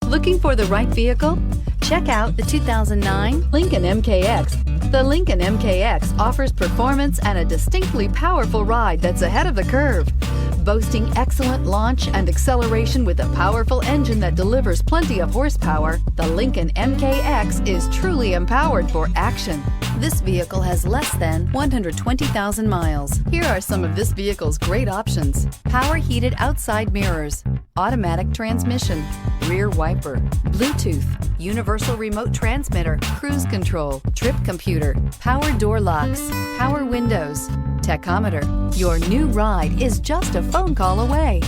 Looking for the right vehicle? Check out the 2009 Lincoln MKX. The Lincoln MKX offers performance and a distinctly powerful ride that's ahead of the curve. Boasting excellent launch and acceleration with a powerful engine that delivers plenty of horsepower, the Lincoln MKX is truly empowered for action. This vehicle has less than 120,000 miles. Here are some of this vehicle's great options: power heated outside mirrors, automatic transmission, rear wiper, Bluetooth, universal remote transmitter, cruise control, trip computer, power door locks, power windows, tachometer. Your new ride is just a phone call away.